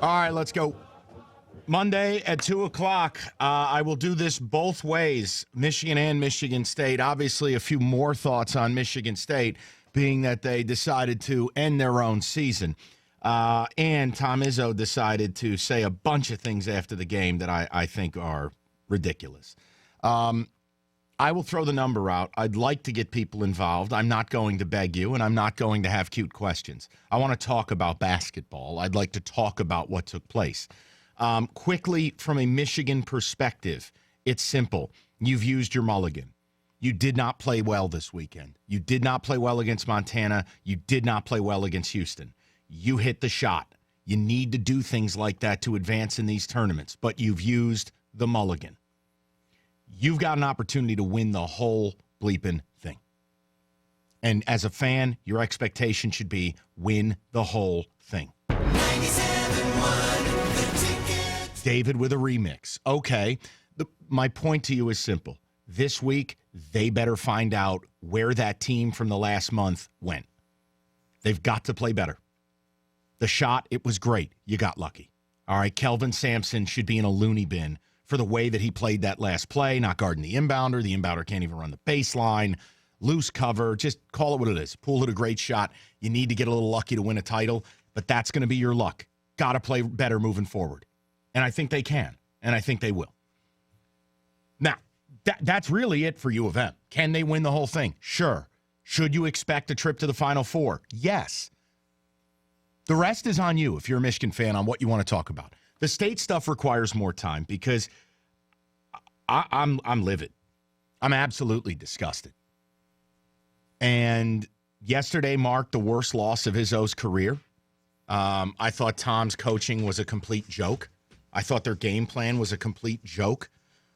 All right, let's go. Monday at 2 o'clock. I will do this both ways, Michigan and Michigan State. Obviously, a few more thoughts on Michigan State, being that they decided to end their own season. And Tom Izzo decided to say a bunch of things after the game that I think are ridiculous. I will throw the number out. I'd like to get people involved. I'm not going to beg you, and I'm not going to have cute questions. I want to talk about basketball. I'd like to talk about what took place. Quickly, from a Michigan perspective, it's simple. You've used your mulligan. You did not play well this weekend. You did not play well against Montana. You did not play well against Houston. You hit the shot. You need to do things like that to advance in these tournaments, but you've used the mulligan. You've got an opportunity to win the whole bleeping thing. And as a fan, your expectation should be win the whole thing. 97.1 David with a remix. Okay. My point to you is simple. This week, they better find out where that team from the last month went. They've got to play better. The shot, it was great. You got lucky. All right, Kelvin Sampson should be in a loony bin for the way that he played that last play, not guarding the inbounder. The inbounder can't even run the baseline. Loose cover. Just call it what it is. Poole hit a great shot. You need to get a little lucky to win a title, but that's going to be your luck. Got to play better moving forward. And I think they can, and I think they will. Now, that's really it for U of M. Can they win the whole thing? Sure. Should you expect a trip to the Final Four? Yes. The rest is on you if you're a Michigan fan on what you want to talk about. The state stuff requires more time because I'm livid. I'm absolutely disgusted. And yesterday marked the worst loss of Izzo's career. I thought Tom's coaching was a complete joke. I thought their game plan was a complete joke.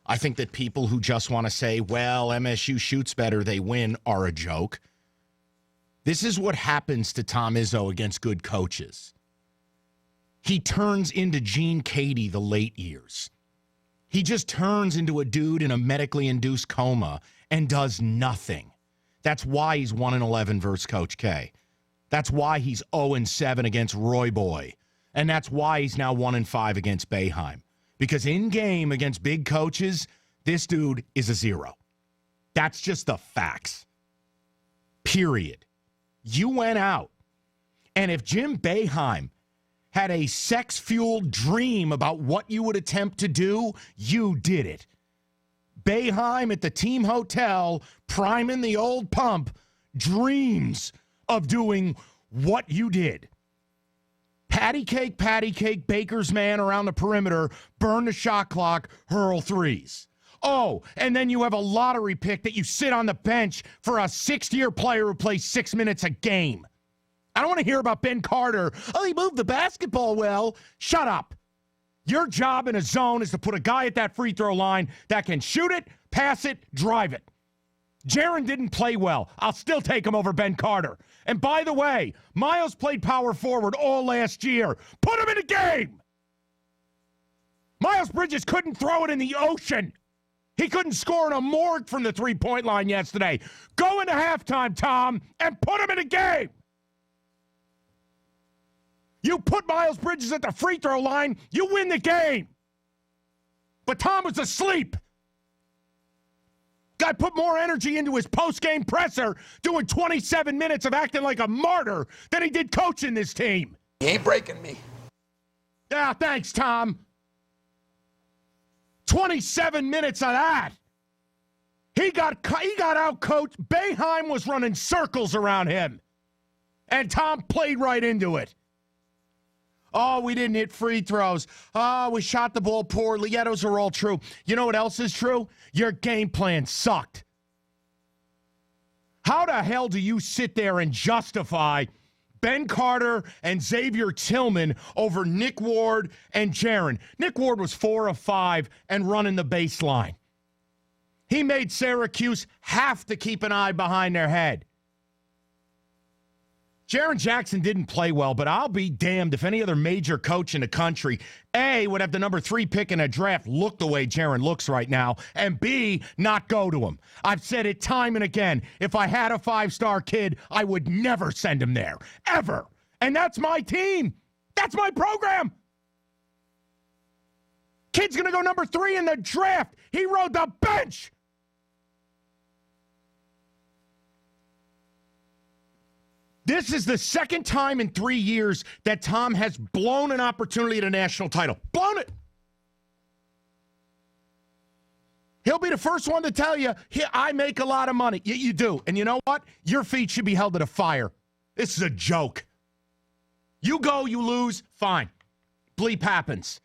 I think that people who just want to say, well, MSU shoots better, they win, are a joke. This is what happens to Tom Izzo against good coaches. He turns into Gene Cady the late years. He just turns into a dude in a medically induced coma and does nothing. That's why he's 1-11 versus Coach K. That's why he's 0-7 against Roy Boy. And that's why he's now 1-5 against Boeheim. Because in game against big coaches, this dude is a zero. That's just the facts. Period. You went out. And if Jim Boeheim had a sex-fueled dream about what you would attempt to do, you did it. Boeheim at the team hotel, priming the old pump, dreams of doing what you did. Patty cake, baker's man around the perimeter, burn the shot clock, hurl threes. Oh, and then you have a lottery pick that you sit on the bench for a sixth-year player who plays 6 minutes a game. I don't want to hear about Ben Carter. Oh, he moved the basketball well. Shut up. Your job in a zone is to put a guy at that free throw line that can shoot it, pass it, drive it. Jaren didn't play well. I'll still take him over Ben Carter. And by the way, Miles played power forward all last year. Put him in a game. Miles Bridges couldn't throw it in the ocean. He couldn't score in a morgue from the three-point line yesterday. Go into halftime, Tom, and put him in a game. You put Miles Bridges at the free throw line, you win the game. But Tom was asleep. Guy put more energy into his post-game presser doing 27 minutes of acting like a martyr than he did coaching this team. He ain't breaking me. Yeah, thanks, Tom. 27 minutes of that. He got out-coached. Boeheim was running circles around him. And Tom played right into it. Oh, we didn't hit free throws. Oh, we shot the ball poorly. Yeah, those are all true. You know what else is true? Your game plan sucked. How the hell do you sit there and justify Ben Carter and Xavier Tillman over Nick Ward and Jaren? Nick Ward was 4 of 5 and running the baseline. He made Syracuse have to keep an eye behind their head. Jaren Jackson didn't play well, but I'll be damned if any other major coach in the country, A, would have the number 3 pick in a draft look the way Jaren looks right now, and B, not go to him. I've said it time and again. If I had a 5-star kid, I would never send him there, ever. And that's my team. That's my program. Kid's going to go number 3 in the draft. He rode the bench. This is the second time in 3 years that Tom has blown an opportunity at a national title. Blown it. He'll be the first one to tell you, I make a lot of money. You do. And you know what? Your feet should be held to the fire. This is a joke. You go, you lose, fine. Bleep happens.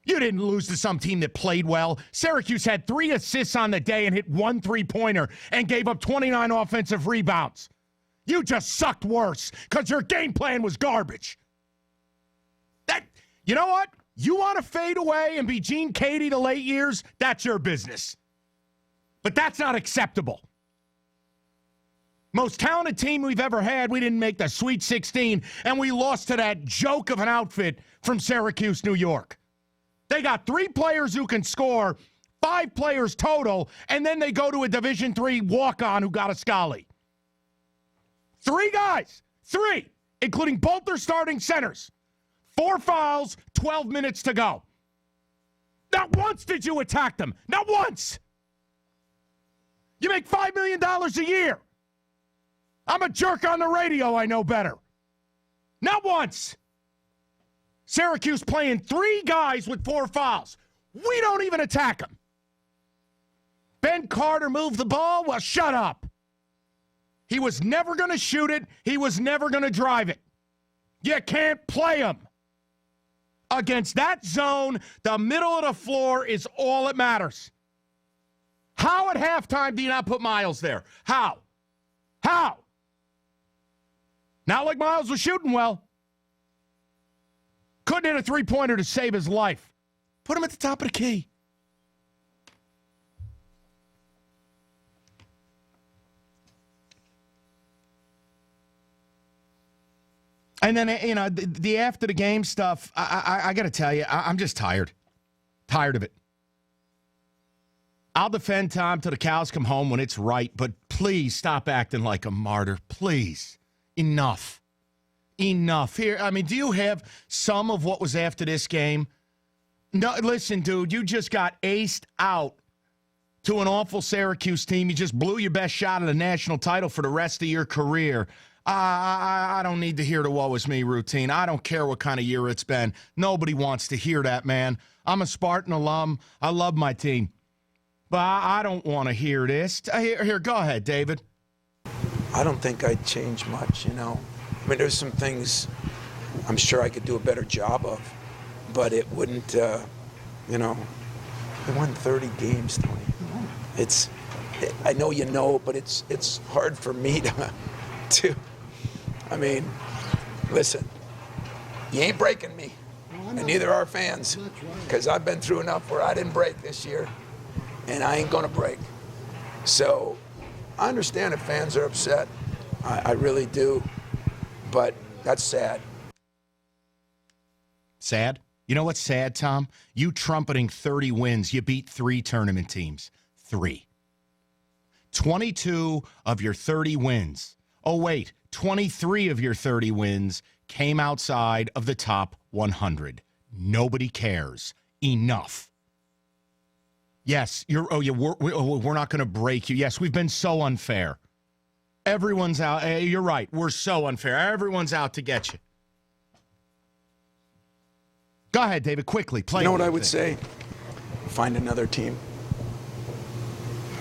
You didn't lose to some team that played well. Syracuse had 3 assists on the day and hit 1 3-pointer and gave up 29 offensive rebounds. You just sucked worse because your game plan was garbage. You know what? You want to fade away and be Gene Katie the late years? That's your business. But that's not acceptable. Most talented team we've ever had, we didn't make the Sweet 16, and we lost to that joke of an outfit from Syracuse, New York. They got 3 players who can score, 5 players total, and then they go to a Division III walk-on who got a Scully. 3 guys, 3, including both their starting centers. 4 fouls, 12 minutes to go. Not once did you attack them. Not once. You make $5 million a year. I'm a jerk on the radio. I know better. Not once. Syracuse playing 3 guys with 4 fouls. We don't even attack them. Ben Carter moved the ball? Well, shut up. He was never going to shoot it. He was never going to drive it. You can't play him. Against that zone, the middle of the floor is all that matters. How at halftime do you not put Miles there? How? Not like Miles was shooting well. Couldn't hit a 3-pointer to save his life. Put him at the top of the key. And then, the after the game stuff, I got to tell you, I'm just tired. Tired of it. I'll defend Tom till the cows come home when it's right, but please stop acting like a martyr. Please. Enough. Here, do you have some of what was after this game? No, listen, dude, you just got aced out to an awful Syracuse team. You just blew your best shot at a national title for the rest of your career. I don't need to hear the woe is me routine. I don't care what kind of year it's been. Nobody wants to hear that, man. I'm a Spartan alum. I love my team. But I don't want to hear this. Here, go ahead, David. I don't think I'd change much, there's some things I'm sure I could do a better job of, but it wouldn't, they won 30 games, Tony. I know but it's hard for me to listen, you ain't breaking me, and neither are fans, because I've been through enough where I didn't break this year, and I ain't gonna break. So I understand if fans are upset. I really do, but that's sad. Sad? You know what's sad, Tom? You trumpeting 30 wins. You beat 3 tournament teams. 3. 22 of your 30 wins. Oh, wait. 23 of your 30 wins came outside of the top 100. Nobody cares. Enough. Yes, we're not going to break you. Yes, we've been so unfair. Everyone's out. You're right. We're so unfair. Everyone's out to get you. Go ahead, David, quickly. Play. You know what I would say? Find another team.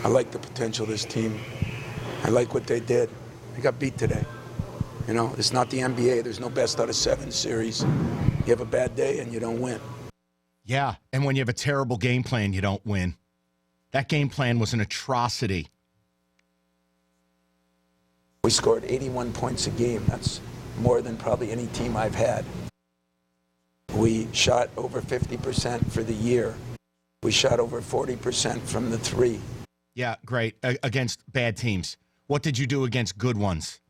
I like the potential of this team. I like what they did. They got beat today. It's not the NBA. There's no best out of 7 series. You have a bad day and you don't win. Yeah, and when you have a terrible game plan, you don't win. That game plan was an atrocity. We scored 81 points a game. That's more than probably any team I've had. We shot over 50% for the year. We shot over 40% from the 3. Yeah, great. Against bad teams. What did you do against good ones?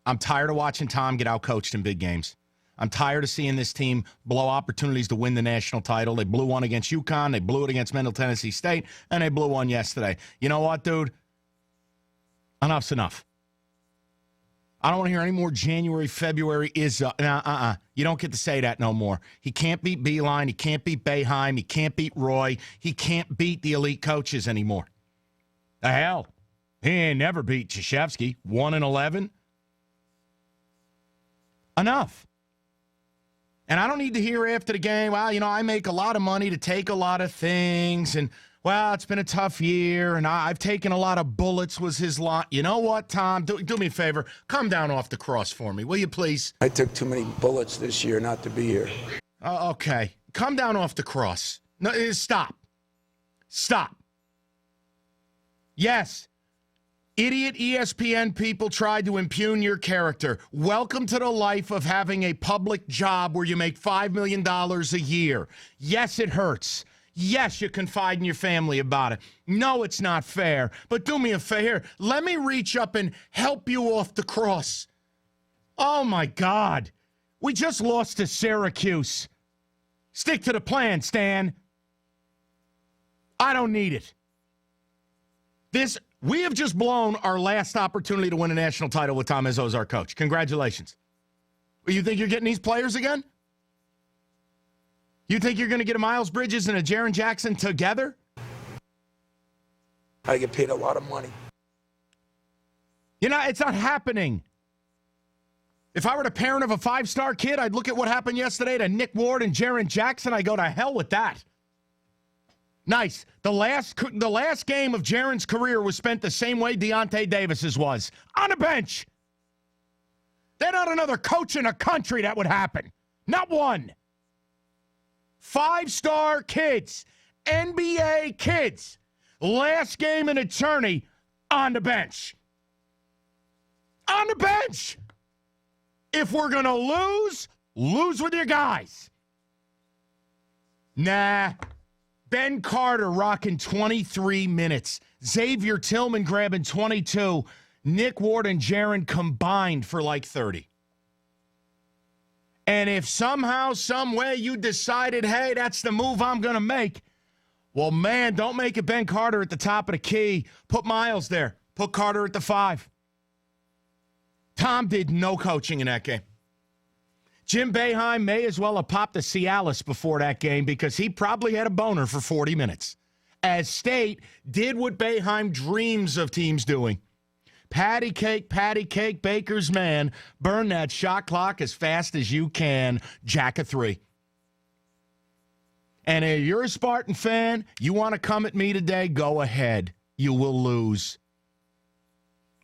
I'm tired of watching Tom get outcoached in big games. I'm tired of seeing this team blow opportunities to win the national title. They blew one against UConn. They blew it against Middle Tennessee State. And they blew one yesterday. You know what, dude? Enough's enough. I don't want to hear any more January, February Izzo. You don't get to say that no more. He can't beat Beeline. He can't beat Boeheim. He can't beat Roy. He can't beat the elite coaches anymore. The hell. He ain't never beat Krzyzewski. 1-11. Enough. And I don't need to hear after the game, well, I make a lot of money to take a lot of things, and, well, it's been a tough year, and I've taken a lot of bullets was his line. You know what, Tom? Do me a favor. Come down off the cross for me, will you please? I took too many bullets this year not to be here. Okay. Come down off the cross. No, stop. Stop. Yes. Idiot ESPN people tried to impugn your character. Welcome to the life of having a public job where you make $5 million a year. Yes, it hurts. Yes, you confide in your family about it. No, it's not fair. But do me a favor. Let me reach up and help you off the cross. Oh, my God. We just lost to Syracuse. Stick to the plan, Stan. I don't need it. We have just blown our last opportunity to win a national title with Tom Izzo as our coach. Congratulations. You think you're getting these players again? You think you're going to get a Miles Bridges and a Jaren Jackson together? I get paid a lot of money. It's not happening. If I were the parent of a 5-star kid, I'd look at what happened yesterday to Nick Ward and Jaren Jackson. I go, to hell with that. Nice. The last game of Jaren's career was spent the same way Deontay Davis's was. On a bench. There's not another coach in the country that would happen. Not one. 5-star kids. NBA kids. Last game in eternity on the bench. On the bench. If we're going to lose with your guys. Nah. Ben Carter rocking 23 minutes. Xavier Tillman grabbing 22. Nick Ward and Jaren combined for like 30. And if somehow, some way you decided, hey, that's the move I'm going to make, well, man, don't make it Ben Carter at the top of the key. Put Miles there. Put Carter at the 5. Tom did no coaching in that game. Jim Boeheim may as well have popped a Cialis before that game because he probably had a boner for 40 minutes. As State did what Boeheim dreams of teams doing. Patty cake, Baker's man. Burn that shot clock as fast as you can. Jack a 3. And if you're a Spartan fan, you want to come at me today, go ahead. You will lose.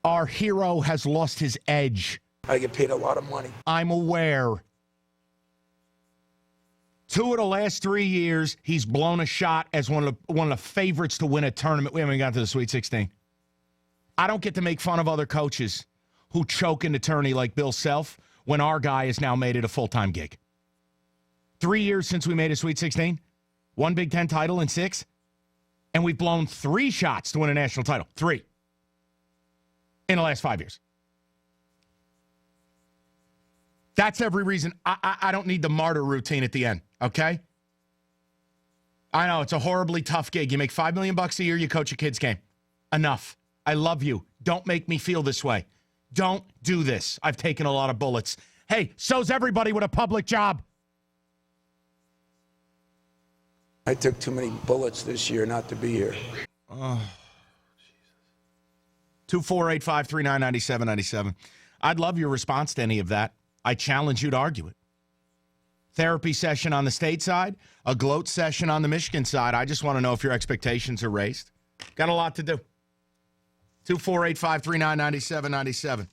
Our hero has lost his edge. I get paid a lot of money. I'm aware. 2 of the last 3 years, he's blown a shot as one of the favorites to win a tournament. We haven't got to the Sweet 16. I don't get to make fun of other coaches who choke in the tourney like Bill Self when our guy has now made it a full-time gig. 3 years since we made a Sweet 16, 1 Big Ten title in 6, and we've blown 3 shots to win a national title. 3 in the last 5 years. That's every reason I don't need the martyr routine at the end, okay? I know, it's a horribly tough gig. You make $5 million a year, you coach a kid's game. Enough. I love you. Don't make me feel this way. Don't do this. I've taken a lot of bullets. Hey, so's everybody with a public job. I took too many bullets this year not to be here. Oh, Jesus. 248-539-9797. I'd love your response to any of that. I challenge you to argue it. Therapy session on the State side, a gloat session on the Michigan side. I just want to know if your expectations are raised. Got a lot to do. 248-539-9797.